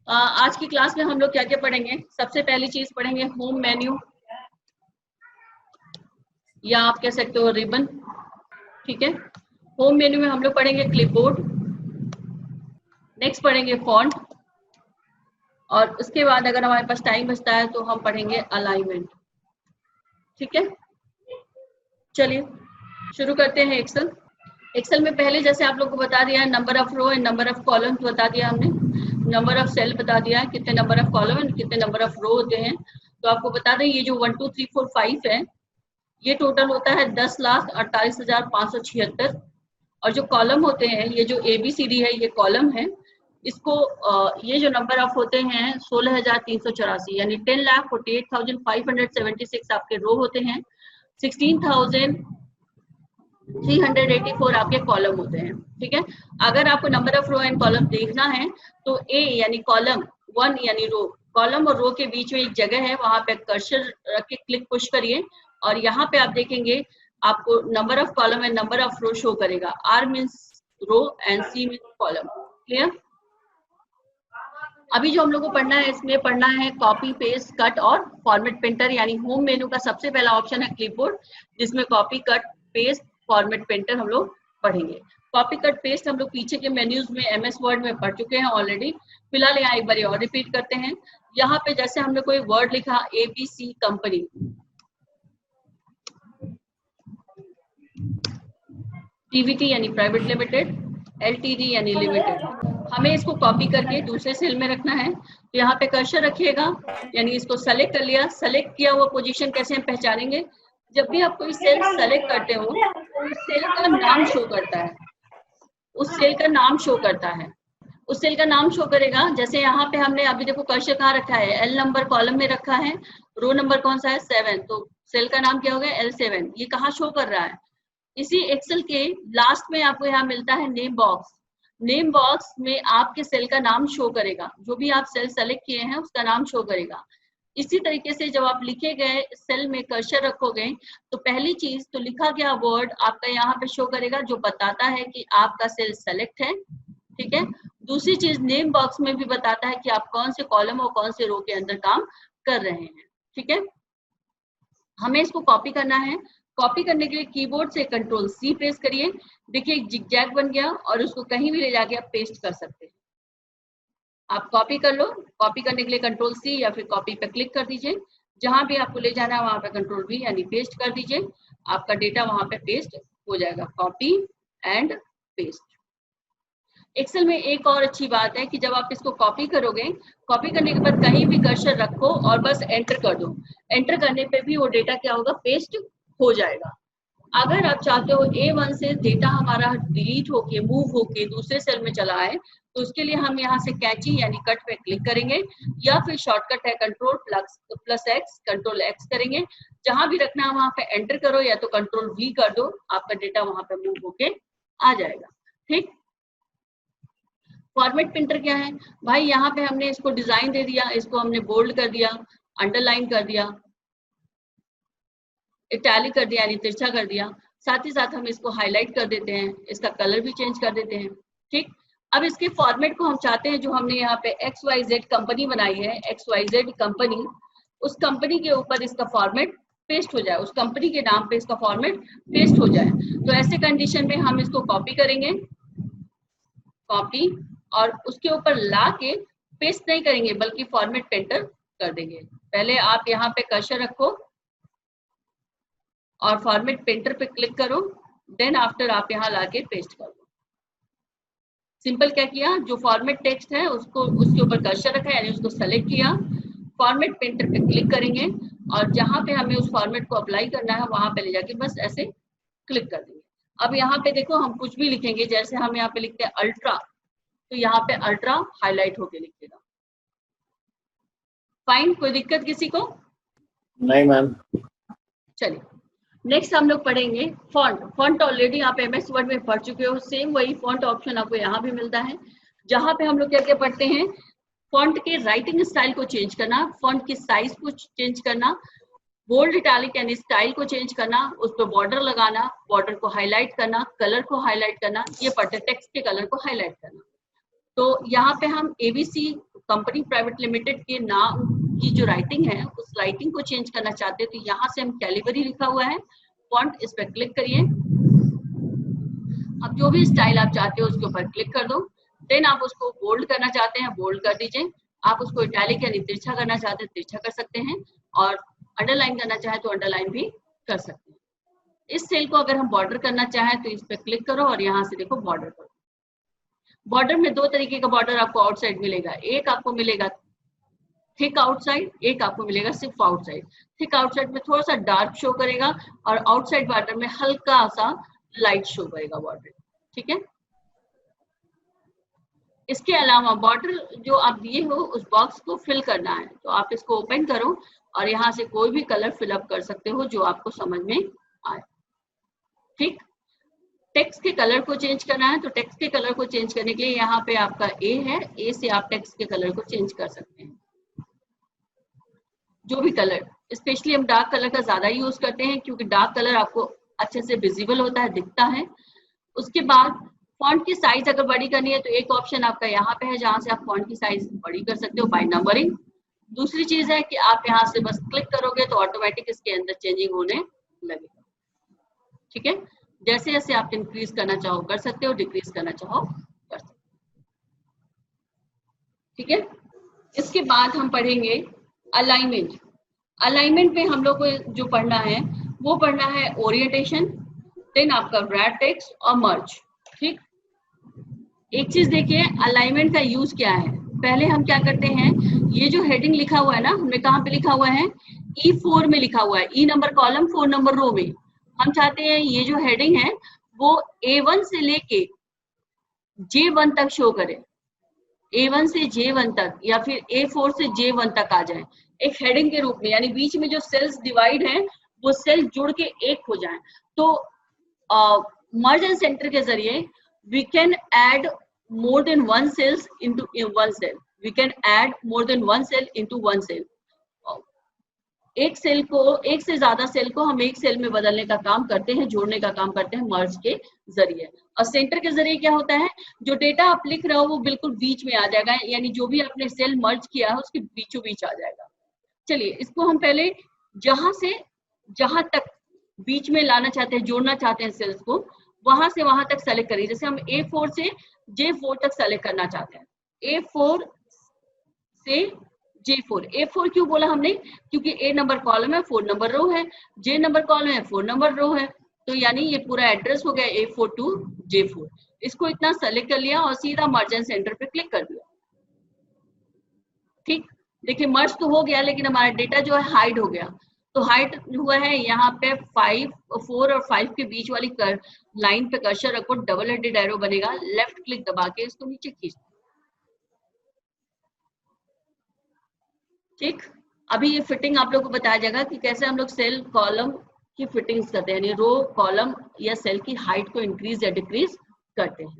आज की क्लास में हम लोग क्या क्या पढ़ेंगे। सबसे पहली चीज पढ़ेंगे होम मेन्यू, या आप कह सकते हो रिबन। ठीक है, होम मेन्यू में हम लोग पढ़ेंगे क्लिपबोर्ड, नेक्स्ट पढ़ेंगे फॉन्ट, और उसके बाद अगर हमारे पास टाइम बचता है तो हम पढ़ेंगे अलाइनमेंट। ठीक है, चलिए शुरू करते हैं। एक्सेल में पहले जैसे आप लोग को बता दिया है, number of row and number of column बता दिया हमने, नंबर ऑफ सेल बता दिया है, कितने नंबर ऑफ कॉलम एंड कितने नंबर ऑफ रो होते हैं। तो आपको बता दें ये जो 1 2 3 4 5 है, ये टोटल होता है 10,48,576। और जो कॉलम होते हैं, ये जो ABCD है ये कॉलम है, इसको ये जो नंबर ऑफ होते हैं 16,384, यानी 10,48,576 आपके रो होते हैं, 16,384 आपके कॉलम होते हैं। ठीक है, अगर आपको number of row and column देखना है तो A यानी कॉलम, 1 यानी रो, कॉलम और रो के बीच में एक जगह है, वहां पे कर्सर रख के क्लिक पुश करिए और यहाँ पे आप देखेंगे आपको number of column and number of row show करेगा। R means row and C means column. Clear? अभी जो हम लोग को पढ़ना है, इसमें पढ़ना है कॉपी पेस्ट कट और फॉर्मेट प्रिंटर। यानी होम मेन्यू का सबसे पहला ऑप्शन है क्लिपबोर्ड, जिसमें copy cut paste format printer हम लोग पढ़ेंगे। कॉपी कट पेस्ट हम लोग पीछे के मेन्यूज में MS वर्ड में पढ़ चुके हैं ऑलरेडी। फिलहाल यहाँ एक बार और रिपीट करते हैं। यहाँ पे जैसे हमने कोई वर्ड लिखा ABC कंपनी, TVT यानी प्राइवेट लिमिटेड, LTD यानी लिमिटेड, हमें इसको कॉपी करके दूसरे सेल में रखना है। तो यहाँ पे कर्सर रखिएगा, यानी इसको सेलेक्ट कर लिया। सेलेक्ट किया हुआ पोजीशन कैसे हम पहचानेंगे? जब भी आप कोई सेल सेलेक्ट करते हो तो उस सेल का नाम शो करता है, उस सेल का नाम शो करता है, उस सेल का नाम शो करेगा। जैसे यहाँ पे हमने अभी देखो कर्सर कहाँ रखा है, L नंबर कॉलम में रखा है, रो नंबर कौन सा है 7, तो सेल का नाम क्या हो गया L7। ये कहाँ शो कर रहा है? इसी एक्सेल के लास्ट में आपको यहाँ मिलता है नेम बॉक्स। नेम बॉक्स में आपके सेल का नाम शो करेगा, जो भी आप सेल सेलेक्ट किए हैं उसका नाम शो करेगा। इसी तरीके से जब आप लिखे गए सेल में कर्सर रखोगे तो पहली चीज तो लिखा गया वर्ड आपका यहाँ पे शो करेगा, जो बताता है कि आपका सेल सेलेक्ट है। ठीक है, दूसरी चीज नेम बॉक्स में भी बताता है कि आप कौन से कॉलम और कौन से रो के अंदर काम कर रहे हैं। ठीक है, हमें इसको कॉपी करना है। कॉपी करने के लिए कीबोर्ड से Ctrl+C प्रेस करिए। देखिए एक जिगजैग बन गया और उसको कहीं भी ले जाके आप पेस्ट कर सकते हैं। आप कॉपी कर लो, कॉपी करने के लिए Ctrl+C या फिर कॉपी पे क्लिक कर दीजिए। जहां भी आपको ले जाना है वहां पे Ctrl+V यानी पेस्ट कर दीजिए। आपका डेटा वहां पे पेस्ट हो जाएगा। Copy and paste. एक्सेल में एक और अच्छी बात है कि जब आप इसको कॉपी करोगे, कॉपी करने के बाद कहीं भी कर्सर रखो और बस एंटर कर दो। एंटर करने पे भी वो डेटा क्या होगा, पेस्ट हो जाएगा। अगर आप चाहते हो A1 से डेटा हमारा डिलीट होके मूव होके दूसरे सेल में चला आए, तो उसके लिए हम यहाँ से कैची यानी कट पे क्लिक करेंगे, या फिर शॉर्टकट है Ctrl+X, Ctrl+X करेंगे। जहां भी रखना है वहां पे एंटर करो, या तो Ctrl+V कर दो, आपका डेटा वहां पे मूव होके आ जाएगा। ठीक, फॉर्मेट प्रिंटर क्या है भाई? यहाँ पे हमने इसको डिजाइन दे दिया, इसको हमने बोल्ड कर दिया, अंडरलाइन कर दिया, इटैलिक कर दिया यानी तिरछा कर दिया। साथ ही साथ हम इसको हाईलाइट कर देते हैं, इसका कलर भी चेंज कर देते हैं। ठीक, अब इसके फॉर्मेट को हम चाहते हैं, जो हमने यहाँ पे XYZ कंपनी बनाई है, XYZ कंपनी, उस कंपनी के ऊपर इसका फॉर्मेट पेस्ट हो जाए, उस कंपनी के नाम पे इसका फॉर्मेट पेस्ट हो जाए। तो ऐसे कंडीशन में हम इसको कॉपी करेंगे, कॉपी, और उसके ऊपर ला के पेस्ट नहीं करेंगे बल्कि फॉर्मेट प्रिंटर कर देंगे। पहले आप यहाँ पे कर्सर रखो और फॉर्मेट प्रिंटर पे क्लिक करो, देन आफ्टर आप यहाँ लाके पेस्ट कर दो। सिंपल क्या किया, जो फॉर्मेट टेक्स्ट है उसको उसके ऊपर कर्सर रखा यानी उसको सेलेक्ट किया, फॉर्मेट प्रिंटर पे क्लिक करेंगे और जहां पे हमें उस फॉर्मेट को अप्लाई करना है वहां पे ले जाके बस ऐसे क्लिक कर देंगे। अब यहाँ पे देखो हम कुछ भी लिखेंगे, जैसे हम यहाँ पे लिखते हैं अल्ट्रा, तो यहाँ पे अल्ट्रा हाईलाइट होके लिखेगा। फाइन, कोई दिक्कत किसी को? नहीं मैम। चलिए नेक्स्ट हम लोग पढ़ेंगे फॉन्ट। फॉन्ट ऑलरेडी आप MS वर्ड में पढ़ चुके हो, सेम वही फॉन्ट ऑप्शन आपको यहाँ भी मिलता है। जहाँ पे हम लोग क्या क्या पढ़ते हैं, फॉन्ट के राइटिंग स्टाइल को चेंज करना, फॉन्ट की साइज को चेंज करना, बोल्ड इटैलिक यानी स्टाइल को चेंज करना, उस पर बॉर्डर लगाना, बॉर्डर को हाईलाइट करना, कलर को हाईलाइट करना, ये पढ़ते टेक्स्ट के कलर को हाईलाइट करना। तो यहाँ पे हम ABC कंपनी प्राइवेट लिमिटेड के नाम की जो राइटिंग है उस राइटिंग को चेंज करना चाहते हैं तो यहाँ से हम कैलिबरी लिखा हुआ है फॉन्ट, इस पर क्लिक करिए। अब जो भी स्टाइल आप चाहते हो उसके ऊपर क्लिक कर दो। देन आप उसको बोल्ड करना चाहते हैं बोल्ड कर दीजिए। आप उसको इटैलिक यानी तिरछा करना चाहते हैं तिरछा कर सकते हैं, और अंडरलाइन करना चाहे तो अंडरलाइन भी कर सकते हैं। इस सेल को अगर हम बॉर्डर करना चाहें तो इस पर क्लिक करो और यहाँ से देखो बॉर्डर करो। बॉर्डर में दो तरीके का बॉर्डर आपको आउटसाइड मिलेगा, एक आपको मिलेगा थिक आउटसाइड, एक आपको मिलेगा सिर्फ आउटसाइड। थिक आउटसाइड में थोड़ा सा डार्क शो करेगा और आउटसाइड बॉर्डर में हल्का सा लाइट शो करेगा बॉर्डर, ठीक है। इसके अलावा बॉर्डर जो आप दिए हो उस बॉक्स को फिल करना है तो आप इसको ओपन करो और यहाँ से कोई भी कलर फिलअप कर सकते हो जो आपको समझ में आए, ठीक। टेक्स्ट के कलर को चेंज करना है तो टेक्स्ट के कलर को चेंज करने के लिए यहाँ पे आपका ए है, ए से आप टेक्स्ट के कलर को चेंज कर सकते हैं। जो भी कलर, स्पेशली हम डार्क कलर का ज्यादा यूज करते हैं क्योंकि डार्क कलर आपको अच्छे से विजिबल होता है, दिखता है। उसके बाद फॉन्ट की साइज अगर बड़ी करनी है तो एक ऑप्शन आपका यहाँ पे है जहां से आप फॉन्ट की साइज बड़ी कर सकते हो बाय नंबरिंग। दूसरी चीज है कि आप यहाँ से बस क्लिक करोगे तो ऑटोमेटिक इसके अंदर चेंजिंग होने लगेगा, ठीक है। जैसे जैसे आप इंक्रीज करना चाहो कर सकते हो, डिक्रीज करना चाहो कर सकते हो, ठीक है। इसके बाद हम पढ़ेंगे अलाइनमेंट। अलाइनमेंट में हम लोग को जो पढ़ना है वो पढ़ना है ओरिएंटेशन, देन आपका रैप टेक्स्ट और मर्ज, ठीक। एक चीज देखिए अलाइनमेंट का यूज क्या है। पहले हम क्या करते हैं, ये जो हेडिंग लिखा हुआ है ना, हमने कहाँ पे लिखा हुआ है, E4 में लिखा हुआ है, E नंबर कॉलम 4 नंबर रो में। हम चाहते हैं ये जो हेडिंग है वो A1 से लेके J1 तक शो करे, A1 से J1 तक या फिर A4 से J1 तक आ जाए एक हेडिंग के रूप में, यानी बीच में जो सेल्स डिवाइड हैं वो सेल्स जुड़ के एक हो जाए। तो मर्ज एंड सेंटर के जरिए we can add more than one cells into one cell. We can add more than one cell into one cell. एक सेल को, एक से ज्यादा सेल को हम एक सेल में बदलने का काम करते हैं, जोड़ने का काम करते हैं मर्ज के जरिए। और सेंटर के जरिए क्या होता है, जो डेटा आप लिख रहे हो वो बिल्कुल बीच में आ जाएगा, यानी जो भी आपने सेल मर्ज किया है उसके बीचों बीच आ जाएगा। चलिए इसको हम पहले जहां से जहां तक बीच में लाना चाहते हैं, जोड़ना चाहते हैं सेल्स को, वहां से वहां तक सेलेक्ट करिए। जैसे हम A4 से J4 तक सेलेक्ट करना चाहते हैं, A4 से J4। A4 क्यों बोला हमने, क्योंकि A नंबर कॉलम है, 4 नंबर रो है, J नंबर कॉलम है, 4 नंबर रो है, तो यानी ये पूरा एड्रेस हो गया A4 टू J4। इसको इतना सेलेक्ट कर लिया और सीधा मर्ज एंड सेंटर पे क्लिक कर दिया, ठीक। देखिए मर्ज तो हो गया लेकिन हमारा डेटा जो है हाइड हो गया। तो हाइड हुआ है यहाँ पे 4 और 5 के बीच वाली लाइन पे कर्सर रखो, डबल हेडेड एरो बनेगा, लेफ्ट क्लिक दबा के इसको नीचे खींच, ठीक। अभी ये फिटिंग आप लोग को बताया जाएगा कि कैसे हम लोग सेल कॉलम की फिटिंग्स करते हैं, यानी रो कॉलम या सेल की हाइट को इंक्रीज या डिक्रीज करते हैं।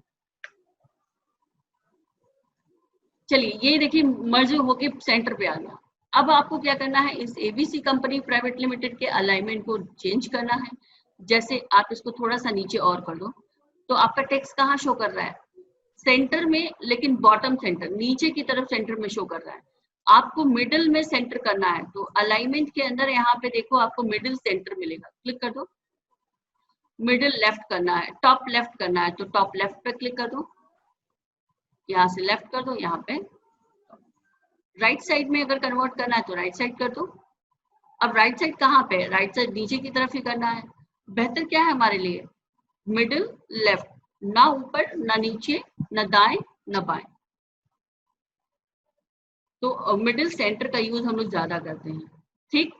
चलिए ये देखिए मर्ज होके सेंटर पे आ गया। अब आपको क्या करना है, इस एबीसी कंपनी प्राइवेट लिमिटेड के अलाइनमेंट को चेंज करना है। जैसे आप इसको थोड़ा सा नीचे और कर दो तो आपका टेक्स्ट कहाँ शो कर रहा है, सेंटर में, लेकिन बॉटम सेंटर, नीचे की तरफ सेंटर में शो कर रहा है। आपको मिडिल में सेंटर करना है तो अलाइनमेंट के अंदर यहाँ पे देखो आपको मिडिल सेंटर मिलेगा, क्लिक कर दो। मिडिल लेफ्ट करना है, टॉप लेफ्ट करना है तो टॉप लेफ्ट पे क्लिक कर दो, यहाँ से लेफ्ट कर दो, यहाँ पे राइट साइड में अगर कन्वर्ट करना है तो राइट साइड कर दो। अब राइट साइड कहाँ पे, राइट साइड नीचे की तरफ ही करना है। बेहतर क्या है हमारे लिए, मिडिल लेफ्ट, ना ऊपर ना नीचे ना दाएं ना बाएं। तो मिडिल सेंटर का यूज हम लोग ज्यादा करते हैं, ठीक।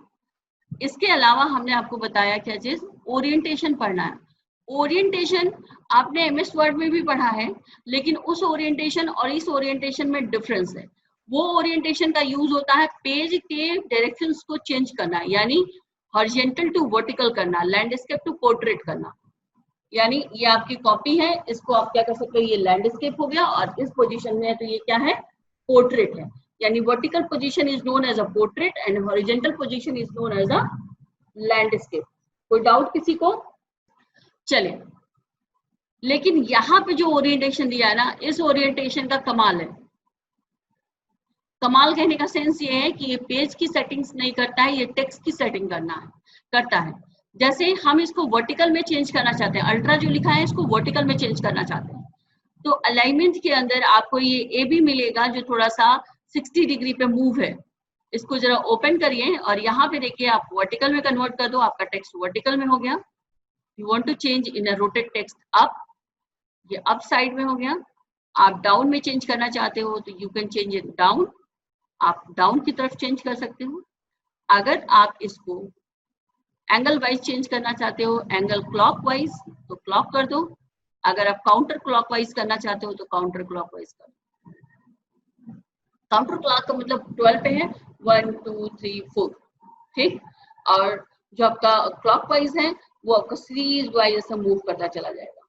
इसके अलावा हमने आपको बताया क्या चीज, ओरिएंटेशन पढ़ना है। ओरिएंटेशन आपने एमएस वर्ड में भी पढ़ा है, लेकिन उस ओरिएंटेशन और इस ओरिएंटेशन में डिफरेंस है। वो ओरिएंटेशन का यूज होता है पेज के डायरेक्शंस को चेंज करना, यानी हॉरिजॉन्टल टू वर्टिकल करना, लैंडस्केप टू पोर्ट्रेट करना। यानी ये आपकी कॉपी है, इसको आप क्या कर सकते हो, ये लैंडस्केप हो गया और इस पोजीशन में है तो ये क्या है, पोर्ट्रेट है। यानी vertical position is known as a portrait and horizontal position is known as a landscape. कोई डाउट किसी को? चले, लेकिन यहाँ पे जो ओरिएंटेशन दिया है ना, इस ओरिएंटेशन का कमाल है। कमाल कहने का सेंस ये है कि ये पेज की सेटिंग्स नहीं करता है, ये टेक्स्ट की सेटिंग करता है। जैसे हम इसको वर्टिकल में चेंज करना चाहते हैं, अल्ट्रा जो लिखा है इसको वर्टिकल में चेंज करना चाहते हैं, तो अलाइनमेंट के अंदर आपको ये ए भी मिलेगा जो थोड़ा सा 60 डिग्री पे मूव है। इसको जरा ओपन करिए और यहाँ पे देखिए आप वर्टिकल में कन्वर्ट कर दो, आपका टेक्स्ट वर्टिकल में हो गया। You want to change in a rotate text up, ये अप साइड में हो गया। आप डाउन में चेंज करना चाहते हो तो you can change it down, आप डाउन की तरफ चेंज कर सकते हो। अगर आप इसको एंगल वाइज चेंज करना चाहते हो, एंगल क्लॉकवाइज, तो क्लॉक कर दो। अगर आप काउंटर क्लॉकवाइज करना चाहते हो तो काउंटर क्लॉकवाइज कर दो। काउंटर क्लॉक का मतलब 12 पे है, 1 2 3 4, ठीक। और जो आपका क्लॉकवाइज है वो आपको सीरीज वाइज से मूव करता चला जाएगा,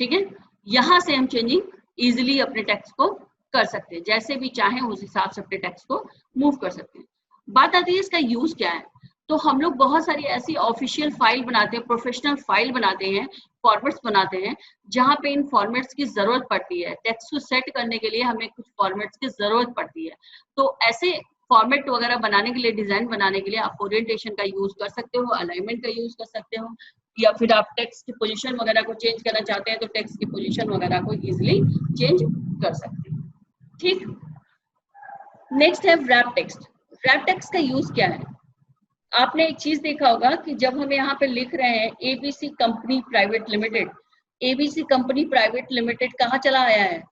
ठीक है। यहां से हम चेंजिंग इजिली अपने टेक्स्ट को कर सकते हैं, जैसे भी चाहें उस हिसाब से अपने टेक्स्ट को मूव कर सकते हैं। बात आती है इसका यूज क्या है। तो हम लोग बहुत सारी ऐसी ऑफिशियल फाइल बनाते हैं, प्रोफेशनल फाइल बनाते हैं, फॉर्मेट्स बनाते हैं, जहां पे इन फॉर्मेट्स की जरूरत पड़ती है। टेक्स्ट को सेट करने के लिए हमें कुछ फॉर्मेट्स की जरूरत पड़ती है। तो ऐसे फॉर्मेट वगैरह बनाने के लिए, डिजाइन बनाने के लिए आप ओरिएंटेशन का यूज कर सकते हो, अलाइनमेंट का यूज कर सकते हो, या फिर आप टेक्स्ट की पोजीशन वगैरह को चेंज करना चाहते हैं तो टेक्स्ट की पोजीशन वगैरह को इजीली चेंज कर सकते हैं, ठीक। नेक्स्ट है रैप टेक्स्ट। रैप टेक्स्ट का यूज क्या है। आपने एक चीज देखा होगा कि जब हम यहाँ पे लिख रहे हैं ABC company private limited, ABC company private limited कहाँ चला आया है,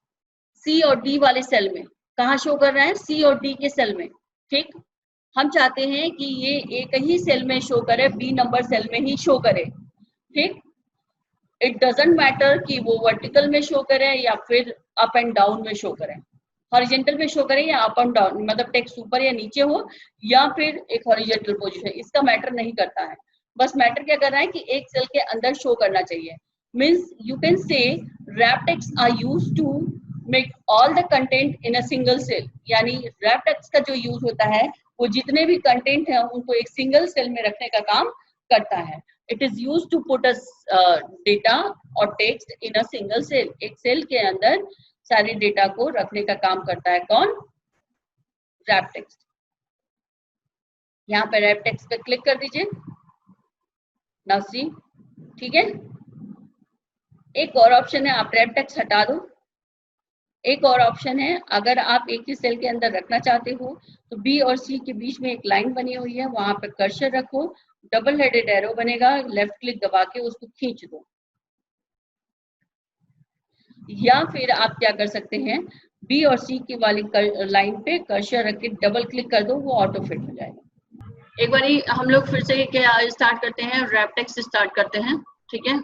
सी और डी वाले सेल में। कहाँ शो कर रहा है, सी और डी के सेल में, ठीक। हम चाहते हैं कि ये एक ही सेल में शो करे, बी नंबर सेल में ही शो करे, ठीक। इट डजंट मैटर कि वो वर्टिकल में शो करे या फिर अप एंड डाउन में शो करे, हॉरिजेंटल में शो करे या अप एंड डाउन, मतलब टेक्स्ट ऊपर या नीचे हो या फिर एक हॉरिजेंटल पोजीशन, इसका मैटर नहीं करता है। बस मैटर क्या कर रहा है कि एक सेल के अंदर शो करना चाहिए। Means you can say wrap text are used to make all the content in a single cell. यानी रैप टेक्स्ट का जो यूज होता है वो जितने भी कंटेंट है उनको एक सिंगल सेल में रखने का काम करता है। It is used to put data और text in a single cell. एक सेल के अंदर सारे डेटा को रखने का काम करता है कौन, रैप टेक्स्ट। यहाँ पे रैप टेक्स्ट पे क्लिक कर दीजिए, नाउ सी, ठीक है। एक और ऑप्शन है, आप रैप टेक्स्ट हटा दो। एक और ऑप्शन है, अगर आप एक ही सेल के अंदर रखना चाहते हो तो बी और सी के बीच में एक लाइन बनी हुई है, वहां पे कर्सर रखो, डबल हेडेड एरो बनेगा, लेफ्ट क्लिक दबा के उसको खींच दो। या फिर आप क्या कर सकते हैं, बी और सी की वाली लाइन पे कर्सर रख के डबल क्लिक कर दो, वो ऑटो फिट हो जाएगा। एक बार हम लोग फिर से क्या स्टार्ट करते हैं, रैप टेक्स्ट स्टार्ट करते हैं, ठीक है।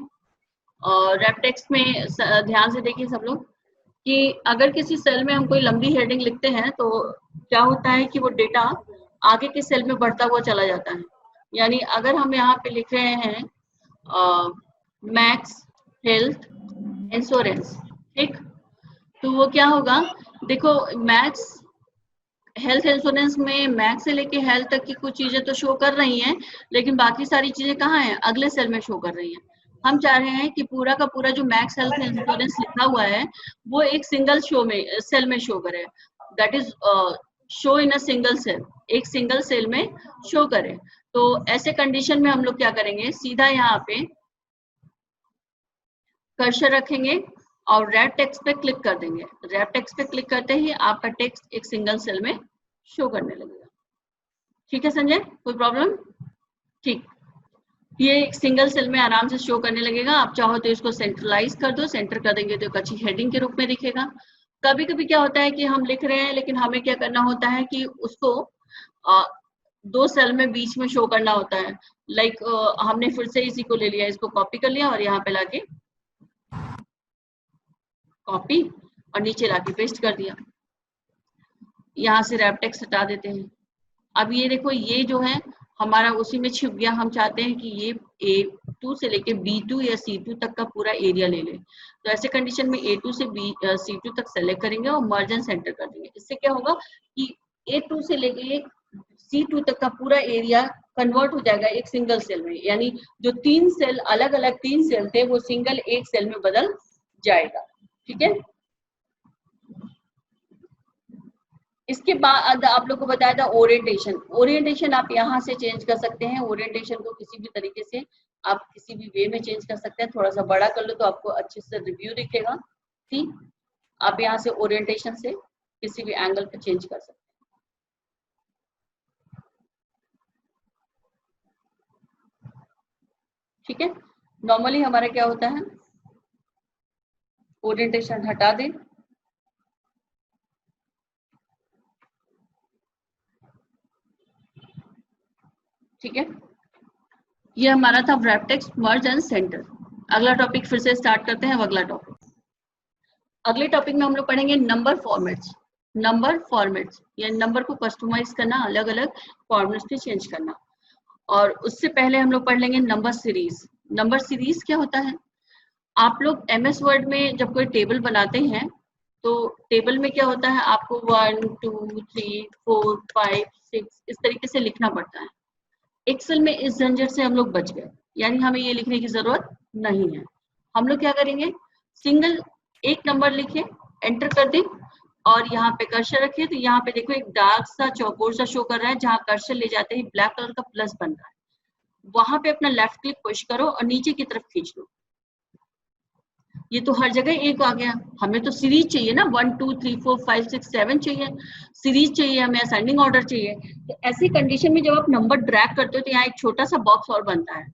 और रैप टेक्स्ट में ध्यान से देखिए सब लोग कि अगर किसी सेल में हम कोई लंबी हेडिंग लिखते हैं तो क्या होता है कि वो डेटा आगे के सेल में बढ़ता हुआ चला जाता है। यानी अगर हम यहाँ पे लिख रहे हैं मैक्स हेल्थ इंश्योरेंस, ठीक, तो वो क्या होगा, देखो मैक्स हेल्थ इंश्योरेंस में मैक्स से लेके हेल्थ तक की कुछ चीजें तो शो कर रही हैं, लेकिन बाकी सारी चीजें कहाँ हैं, अगले सेल में शो कर रही हैं। हम चाह रहे हैं कि पूरा का पूरा जो मैक्स हेल्थ इंश्योरेंस लिखा हुआ है वो एक सिंगल सेल में शो करे, that is show in a single cell, एक सिंगल सेल में शो करे। तो ऐसे कंडीशन में हम लोग क्या करेंगे, सीधा यहाँ पे कर्सर रखेंगे और रैप टेक्स्ट पे क्लिक कर देंगे। रैप टेक्स्ट पे क्लिक करते ही आपका टेक्स्ट एक सिंगल सेल में शो करने लगेगा, ठीक है संजय, कोई प्रॉब्लम, ठीक। ये एक सिंगल सेल में आराम से शो करने लगेगा। आप चाहो तो इसको सेंट्रलाइज कर दो, सेंटर कर देंगे तो एक अच्छी हेडिंग के रूप में दिखेगा। कभी कभी क्या होता है कि हम लिख रहे हैं लेकिन हमें क्या करना होता है कि उसको दो सेल में बीच में शो करना होता है। लाइक हमने फिर से इसी को ले लिया, इसको कॉपी कर लिया और यहाँ पे लाके कॉपी और नीचे लाके पेस्ट कर दिया। यहाँ से रैप टेक्स्ट हटा देते हैं। अब ये देखो, ये जो है हमारा उसी में छिप गया। हम चाहते हैं कि ये A2 से लेके B2 या C2 तक का पूरा एरिया ले ले। तो ऐसे कंडीशन में A2 से C2 तक सेलेक्ट करेंगे और मर्ज एंड सेंटर कर देंगे। इससे क्या होगा कि A2 से लेके C2 तक का पूरा एरिया कन्वर्ट हो जाएगा एक सिंगल सेल में। यानी जो तीन सेल अलग अलग तीन सेल थे वो सिंगल एक सेल में बदल जाएगा, ठीक है। इसके बाद आप लोग को बताया था ओरिएंटेशन। ओरिएंटेशन आप यहाँ से चेंज कर सकते हैं। ओरिएंटेशन को किसी भी तरीके से आप किसी भी वे में चेंज कर सकते हैं। थोड़ा सा बड़ा कर लो तो आपको अच्छे से रिव्यू दिखेगा। ठीक, आप यहाँ से ओरिएंटेशन से किसी भी एंगल पे चेंज कर सकते हैं। ठीक है, नॉर्मली हमारा क्या होता है, ओरिएंटेशन हटा दें, ठीक है। ये हमारा था wrap text merge and centre. अगला टॉपिक फिर से स्टार्ट करते हैं। अगला टॉपिक, अगले टॉपिक में हम लोग पढ़ेंगे नंबर फॉर्मेट्स। नंबर फॉर्मेट्स या नंबर को कस्टमाइज करना, अलग अलग फॉर्मेट्स में चेंज करना। और उससे पहले हम लोग पढ़ लेंगे नंबर सीरीज। नंबर सीरीज क्या होता है, आप लोग एमएस वर्ड में जब कोई टेबल बनाते हैं तो टेबल में क्या होता है, आपको 1 2 3 4 5 6 इस तरीके से लिखना पड़ता है। एक्सेल में इस झंझट से हम लोग बच गए, यानी हमें ये लिखने की जरूरत नहीं है। हम लोग क्या करेंगे, सिंगल एक नंबर लिखे, एंटर कर दें और यहाँ पे कर्सर रखिए तो यहाँ पे देखो एक डार्क सा चौकोर सा शो कर रहा है, जहाँ कर्सर ले जाते ही ब्लैक कलर का प्लस बन रहा है। वहां पे अपना लेफ्ट क्लिक पुश करो और नीचे की तरफ खींच लो। ये तो हर जगह एक आ गया। हमें तो सीरीज चाहिए ना, 1 2 3 4 5 6 7 चाहिए, सीरीज चाहिए हमें, असेंडिंग ऑर्डर चाहिए। तो ऐसी कंडीशन में जब आप नंबर ड्रैग करते हो तो यहाँ एक छोटा सा बॉक्स और बनता है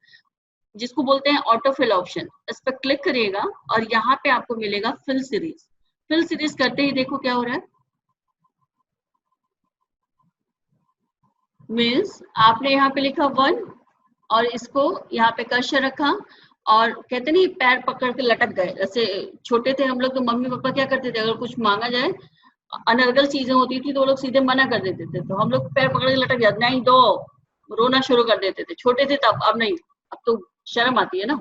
जिसको बोलते हैं ऑटो फिल ऑप्शन। इस पर क्लिक करिएगा और यहाँ पे आपको मिलेगा फिल सीरीज। फिल सीरीज करते ही देखो क्या हो रहा है, मीन्स आपने यहाँ पे लिखा 1 और इसको यहाँ पे कर्सर रखा और कहते नहीं पैर पकड़ के लटक गए। जैसे छोटे थे हम लोग तो मम्मी पापा क्या करते थे, अगर कुछ मांगा जाए, अनर्गल चीजें होती थी तो वो लोग सीधे मना कर देते थे, तो हम लोग पैर पकड़ के लटक जाते, नहीं दो, रोना शुरू कर देते थे। छोटे थे तब, अब नहीं, अब तो शर्म आती है ना।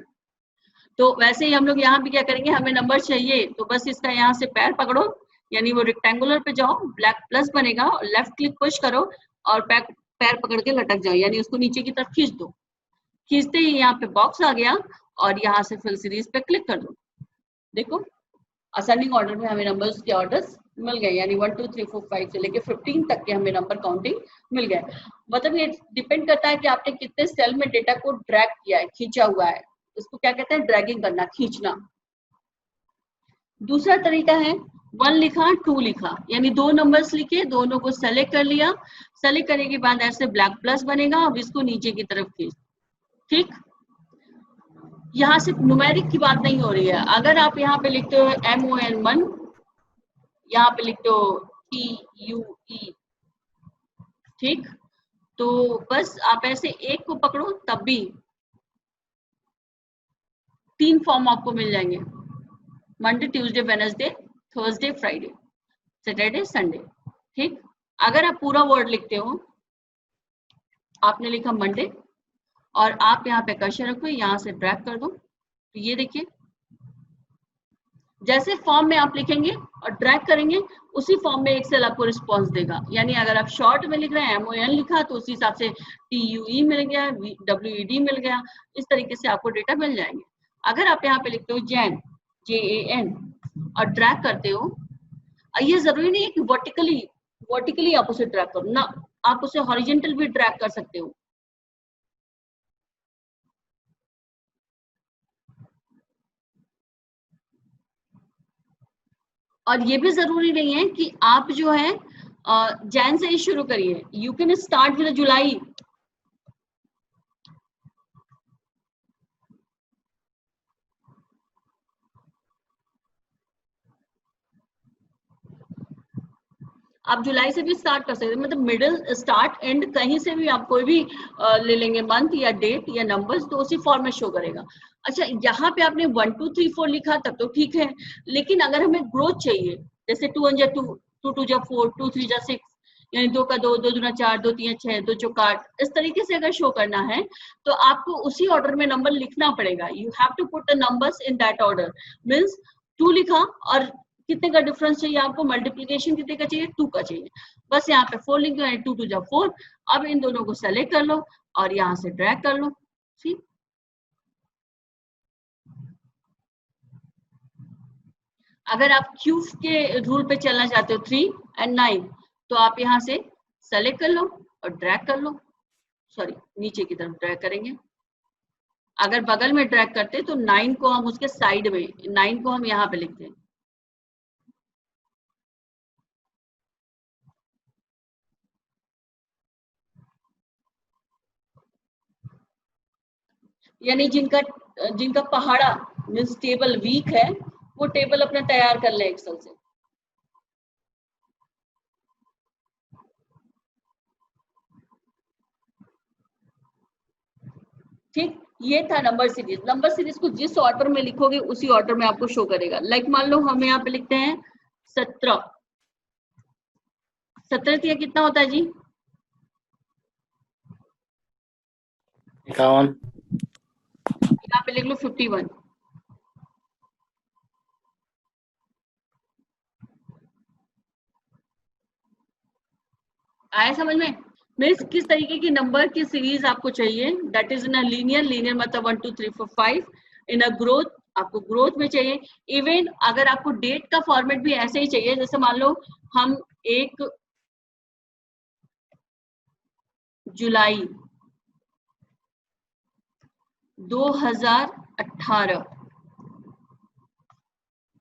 तो वैसे ही हम लोग यहाँ भी क्या करेंगे, हमें नंबर चाहिए तो बस इसका यहाँ से पैर पकड़ो, यानी वो रेक्टेंगुलर पे जाओ, ब्लैक प्लस बनेगा और लेफ्ट क्लिक पुश करो और पैर पकड़ के लटक जाओ, यानी उसको नीचे की तरफ खींच दो। खींचते ही यहाँ पे बॉक्स आ गया और यहाँ से फिल सीरीज पे क्लिक कर दो। देखो असेंडिंग ऑर्डर में हमें नंबर्स के ऑर्डर्स मिल गए, यानी 1 2 3 4 5 से लेके 15 तक के हमें नंबर काउंटिंग मिल गए। मतलब ये डिपेंड करता है कि आपने कितने सेल में डेटा को ड्रैग किया है, खींचा हुआ है। इसको क्या कहते हैं, ड्रैगिंग करना, खींचना। दूसरा तरीका है 1 लिखा 2 लिखा, यानी दो नंबर्स लिखे, दोनों को सेलेक्ट कर लिया। सेलेक्ट करने के बाद ऐसे ब्लैक प्लस बनेगा, अब इसको नीचे की तरफ खींच। ठीक, यहाँ सिर्फ न्यूमेरिक की बात नहीं हो रही है। अगर आप यहाँ पे लिखते हो MON1, यहाँ पे लिखते हो TUE, ठीक, तो बस आप ऐसे एक को पकड़ो तब भी 3 फॉर्म आपको मिल जाएंगे, Monday Tuesday Wednesday Thursday Friday Saturday Sunday. ठीक, अगर आप पूरा वर्ड लिखते हो, आपने लिखा मंडे और आप यहाँ पे कर्सर रखो, यहाँ से ड्रैग कर दो, तो ये देखिए जैसे फॉर्म में आप लिखेंगे और ड्रैग करेंगे उसी फॉर्म में एक्सेल आपको रिस्पॉन्स देगा। यानी अगर आप शॉर्ट में लिख रहे हैं MON लिखा तो उसी हिसाब से TUE मिल गया, WED मिल गया, इस तरीके से आपको डेटा मिल जाएंगे। अगर आप यहाँ पे लिखते हो जैन JAN और ड्रैग करते हो, ये जरूरी नहीं है कि वर्टिकली आप उसे ड्रैग करो ना, आप उसे हॉरिजेंटल भी ड्रैग कर सकते हो। और ये भी जरूरी नहीं है कि आप जो है जैन से ही शुरू करिए, यू कैन स्टार्ट विद जुलाई। आप जुलाई से भी स्टार्ट कर सकते हैं, मतलब मिडिल स्टार्ट एंड कहीं से भी आप कोई भी ले लेंगे, मंथ या डेट या नंबर्स, तो उसी फॉर्म में शो करेगा। अच्छा, यहाँ पे आपने 1 2 3 4 लिखा तब तो ठीक है, लेकिन अगर हमें ग्रोथ चाहिए, जैसे 2 1 2 2 2 4 2 3 6, यानी 2 का 2 2 दूना 4 2 3 6 2 चौका 8, इस तरीके से अगर शो करना है तो आपको उसी ऑर्डर में नंबर लिखना पड़ेगा। You have to put the numbers in that order. Means 2 लिखा और कितने का डिफरेंस चाहिए आपको, मल्टीप्लीकेशन कितने का चाहिए, 2 का चाहिए, बस यहाँ पे 4 लिख दो, 2 2 4। अब इन दोनों को सेलेक्ट कर लो और यहाँ से ड्रैग कर लो। ठीक, अगर आप क्यूब के रूल पे चलना चाहते हो 3 और 9, तो आप यहाँ से सेलेक्ट कर लो और ड्रैग कर लो, सॉरी नीचे की तरफ ड्रैग करेंगे। अगर बगल में ड्रैग करते तो 9 को हम उसके साइड में, 9 को हम यहाँ पे लिखते हैं। यानी जिनका जिनका पहाड़ा मीन्स टेबल वीक है वो टेबल अपना तैयार कर ले एक्सेल से। ठीक, ये था नंबर सीरीज। नंबर सीरीज को जिस ऑर्डर में लिखोगे उसी ऑर्डर में आपको शो करेगा। लाइक मान लो हम यहाँ पे लिखते हैं 17, 17 कितना होता है जी? 51। यहाँ पे लिख लो 51। आया समझ में? मीन्स किस तरीके की नंबर की सीरीज आपको चाहिए, that is in a linear, linear मतलब 1 2 3 4 5। इन अ ग्रोथ आपको ग्रोथ में चाहिए। इवन अगर आपको डेट का फॉर्मेट भी ऐसे ही चाहिए, जैसे मान लो हम 1 जुलाई 2018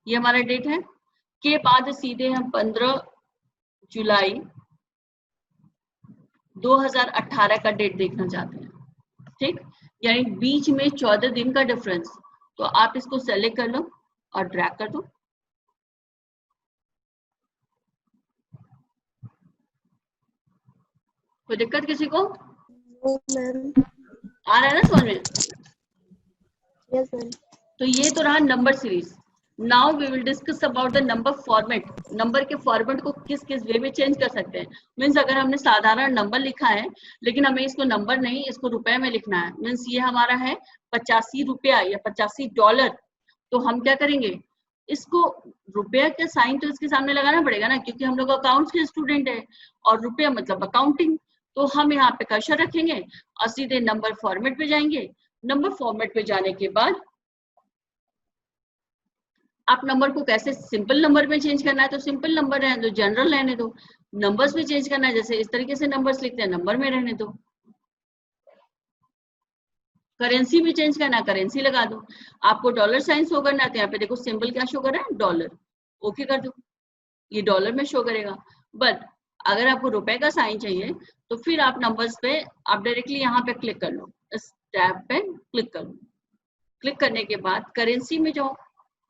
ये हमारा डेट है, के बाद सीधे हम 15 जुलाई 2018 का डेट देखना चाहते हैं। ठीक, यानी बीच में 14 दिन का डिफरेंस। तो आप इसको सेलेक्ट कर लो और ड्रैग कर दो। कोई दिक्कत किसी को? आ रहा है ना समझ में? Yes, ma'am. तो ये तो रहा number series. Now we will discuss about the number format. Number के फॉर्मेट को किस किस वे में चेंज कर सकते हैं। मीन्स अगर हमने साधारण नंबर लिखा है लेकिन हमें इसको नंबर नहीं, इसको रुपए में लिखना है, मीन्स ये हमारा है 85 रुपया या 85 डॉलर, तो हम क्या करेंगे, इसको रुपया का साइन तो इसके सामने लगाना पड़ेगा ना, क्योंकि हम लोग अकाउंट्स के स्टूडेंट है और रुपया मतलब अकाउंटिंग। तो हम यहाँ पे कर्सर रखेंगे और सीधे नंबर फॉर्मेट पे जाएंगे। नंबर फॉर्मेट पे जाने के बाद आप नंबर को कैसे, सिंपल नंबर में चेंज करना है तो सिंपल नंबर रहने दो, जनरल रहने दो। नंबर्स में चेंज करना है जैसे इस तरीके से नंबर्स लिखते हैं, नंबर में रहने दो। करेंसी भी चेंज करना है, करेंसी लगा दो। आपको डॉलर साइन शो करना है तो यहाँ पे देखो सिंबल क्या शो कर रहा है, डॉलर, ओके कर दो, ये डॉलर में शो करेगा। बट अगर आपको रुपए का साइन चाहिए तो फिर आप नंबर्स पे आप डायरेक्टली यहाँ पे क्लिक कर लो, इस टैब पे क्लिक कर लो। क्लिक करने के बाद करेंसी में जाओ,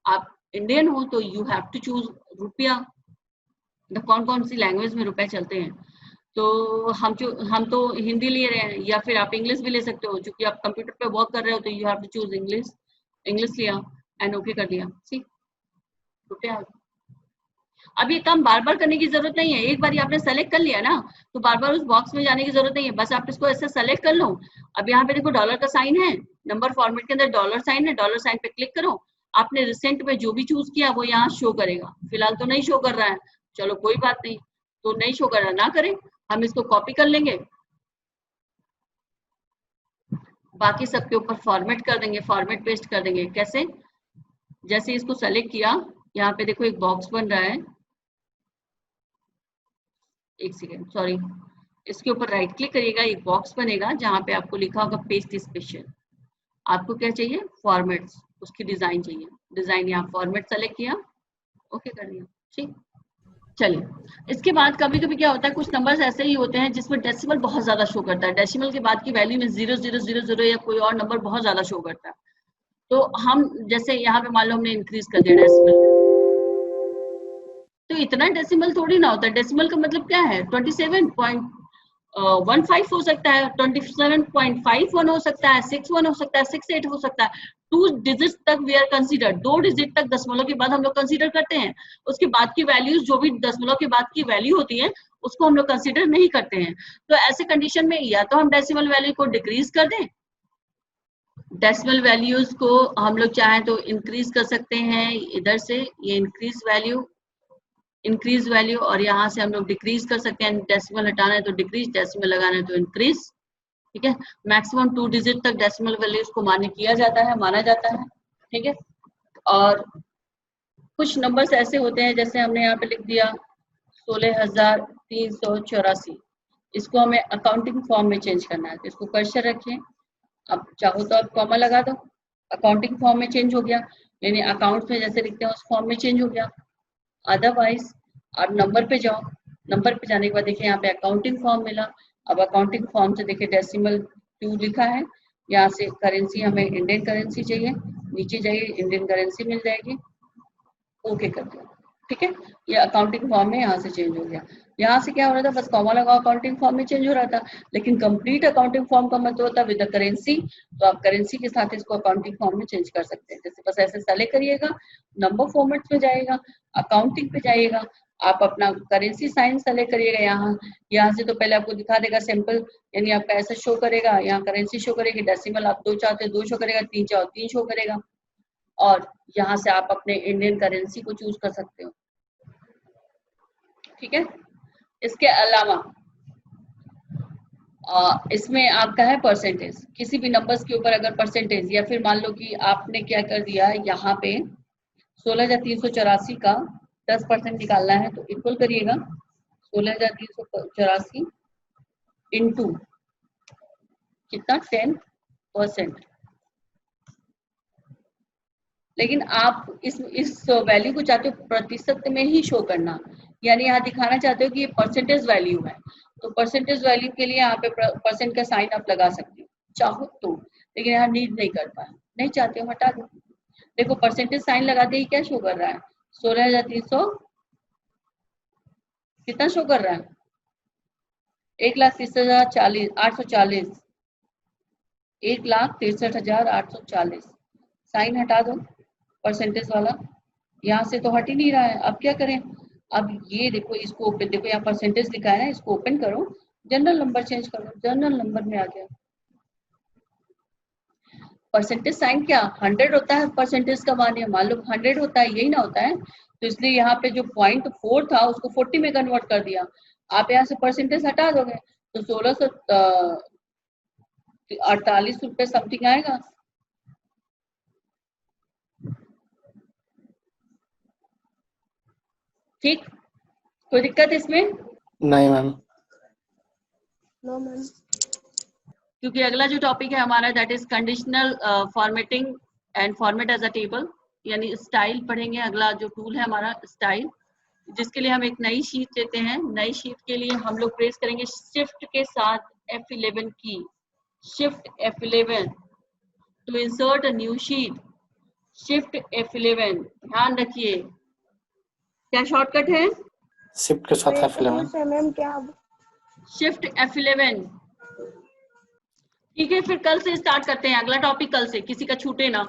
आप इंडियन हो तो यू हैव टू चूज रुपया। कौन कौन सी लैंग्वेज में रुपए चलते हैं, तो हम तो हिंदी ले रहे हैं, या फिर आप इंग्लिश भी ले सकते हो, क्योंकि आप कंप्यूटर पे वर्क कर रहे हो तो you have to choose English. English लिया एंड ओके कर दिया, ठीक, रुपया। अब ये काम बार बार करने की जरूरत नहीं है, एक बार आपने सेलेक्ट कर लिया ना तो बार बार उस बॉक्स में जाने की जरूरत नहीं है, बस आप इसको ऐसे सेलेक्ट कर लो। अब यहाँ पे देखो डॉलर का साइन है, नंबर फॉर्मेट के अंदर डॉलर साइन है, डॉलर साइन पे क्लिक करो। आपने रिसेंट में जो भी चूज किया वो यहाँ शो करेगा। फिलहाल तो नहीं शो कर रहा है, चलो कोई बात नहीं, तो नहीं शो कर रहा ना करें, हम इसको कॉपी कर लेंगे, बाकी सबके ऊपर फॉर्मेट कर देंगे, फॉर्मेट पेस्ट कर देंगे। कैसे, जैसे इसको सेलेक्ट किया, यहाँ पे देखो एक बॉक्स बन रहा है, एक सेकेंड सॉरी, इसके ऊपर राइट क्लिक करिएगा, एक बॉक्स बनेगा जहाँ पे आपको लिखा होगा पेस्ट स्पेशल। आपको क्या चाहिए, फॉर्मेट्स, उसकी डिजाइन चाहिए, डिजाइन यहाँ फॉर्मेट सेलेक्ट किया, ओके कर दिया, ठीक। चलिए इसके बाद कभी कभी क्या होता है, कुछ नंबर्स ऐसे ही होते हैं जिसमें डेसिमल बहुत ज्यादा शो करता है, डेसिमल के बाद की वैल्यू में 0000 या कोई और नंबर बहुत ज्यादा शो करता है। तो हम जैसे यहाँ पे मान लो हमने इंक्रीज कर दिया डेसिमल, तो इतना डेसिमल थोड़ी ना होता है। डेसिमल का मतलब क्या है, 27.15 हो सकता है, 27.51 हो सकता है, 61 हो सकता है, 68 हो सकता है। 2 डिजिट तक वी आर कंसीडर, 2 डिजिट तक दशमलव के बाद हम लोग कंसीडर करते हैं। उसके बाद की वैल्यूज जो भी दशमलव के बाद की वैल्यू होती है उसको हम लोग कंसीडर नहीं करते हैं। तो ऐसे कंडीशन में या तो हम डेसिमल वैल्यू को डिक्रीज कर दें, डेसिमल वैल्यूज को हम लोग चाहें तो इंक्रीज कर सकते हैं, इधर से ये इंक्रीज वैल्यू, और यहाँ से हम लोग डिक्रीज कर सकते हैं। डेसिमल हटाना है तो डिक्रीज, डेसिमल लगाना है तो इंक्रीज, ठीक है। मैक्सिमम 2 डिजिट तक डेसिमल वैल्यूज को माना जाता है, ठीक है। और कुछ नंबर्स ऐसे होते हैं, जैसे हमने यहाँ पे लिख दिया 16,384। इसको हमें अकाउंटिंग फॉर्म में चेंज करना है, तो इसको कर्सर रखें। अब चाहो तो आप कॉमा लगा दो, अकाउंटिंग फॉर्म में चेंज हो गया, यानी अकाउंट में जैसे लिखते हैं उस फॉर्म में चेंज हो गया। अदरवाइज आप नंबर पे जाओ, नंबर पे जाने के बाद देखिए यहाँ पे अकाउंटिंग फॉर्म मिला। अब अकाउंटिंग फॉर्म से देखिए डेसिमल 2 लिखा है, यहाँ से करेंसी हमें इंडियन करेंसी चाहिए, नीचे जाइए इंडियन करेंसी मिल जाएगी, ओके कर दो। ठीक है, ये अकाउंटिंग फॉर्म में यहाँ से चेंज हो गया। यहाँ से क्या हो रहा था, बस कॉमा लगाओ, अकाउंटिंग फॉर्म में चेंज हो रहा था, लेकिन कंप्लीट अकाउंटिंग फॉर्म का मतलब होता है विद द करेंसी, तो आप करेंसी के साथ इसको अकाउंटिंग फॉर्म में चेंज कर सकते हैं। जैसे बस ऐसे सेलेक्ट करिएगा, नंबर फॉर्मेट में जाइएगा, अकाउंटिंग पे जाइएगा, आप अपना करेंसी साइन सेलेक्ट करिएगा। यहाँ से तो पहले आपको दिखा देगा सिंपल, यानी आपका ऐसा शो करेगा, यहाँ करेंसी शो करेगी, डेसिमल आप 2 चाहते हैं 2 शो करेगा, 3 चाहो 3 शो करेगा, और यहाँ से आप अपने इंडियन करेंसी को चूज कर सकते हो। ठीक है, इसके अलावा इसमें आपका है परसेंटेज, किसी भी नंबर्स के ऊपर अगर परसेंटेज, या फिर मान लो कि आपने क्या कर दिया यहाँ पे 16,384 का 10% निकालना है, तो इक्वल करिएगा 16,384 इंटू कितना 10%। लेकिन आप इस वैल्यू को चाहते हो प्रतिशत में ही शो करना, यानी यहाँ दिखाना चाहते हो कि ये परसेंटेज वैल्यू है, तो परसेंटेज वैल्यू के लिए यहाँ पे परसेंट का साइन आप लगा सकते हो चाहो तो, लेकिन यहाँ नीड नहीं करता है, नहीं चाहते हो हटा दो। देखो परसेंटेज साइन लगाते ही क्या शो कर रहा है, 16,300 कितना शो कर रहा है, 1,30,840, 1,63,840। साइन हटा दो परसेंटेज वाला, यहाँ से तो हट ही नहीं रहा है। अब क्या करें, अब ये देखो इसको ओपन, देखो यहाँ परसेंटेज लिखा है ना, इसको ओपन करो, जनरल नंबर चेंज करो, जनरल नंबर में आ गया। परसेंटेज साइन क्या 100 होता है, परसेंटेज का मान लो 100 होता है, यही ना होता है, तो इसलिए यहाँ पे जो 0.4 था उसको 40 में कन्वर्ट कर दिया। आप यहाँ से परसेंटेज हटा दोगे तो 1648 रुपए समथिंग आएगा। ठीक, कोई दिक्कत इसमें? नहीं मैम। No ma'am. क्योंकि अगला जो टॉपिक है हमारा that is conditional formatting and format as a table, यानी स्टाइल पढ़ेंगे। अगला जो टूल है हमारा स्टाइल, जिसके लिए हम एक नई शीट लेते हैं। नई शीट के लिए हम लोग प्रेस करेंगे शिफ्ट के साथ F11 की, shift F11 to insert a new sheet, shift F11। ध्यान रखिए क्या शॉर्टकट है, शिफ्ट के साथ F11। मैम क्या शिफ्ट F11। ठीक है, फिर कल से स्टार्ट करते हैं अगला टॉपिक, कल से किसी का छूटे ना।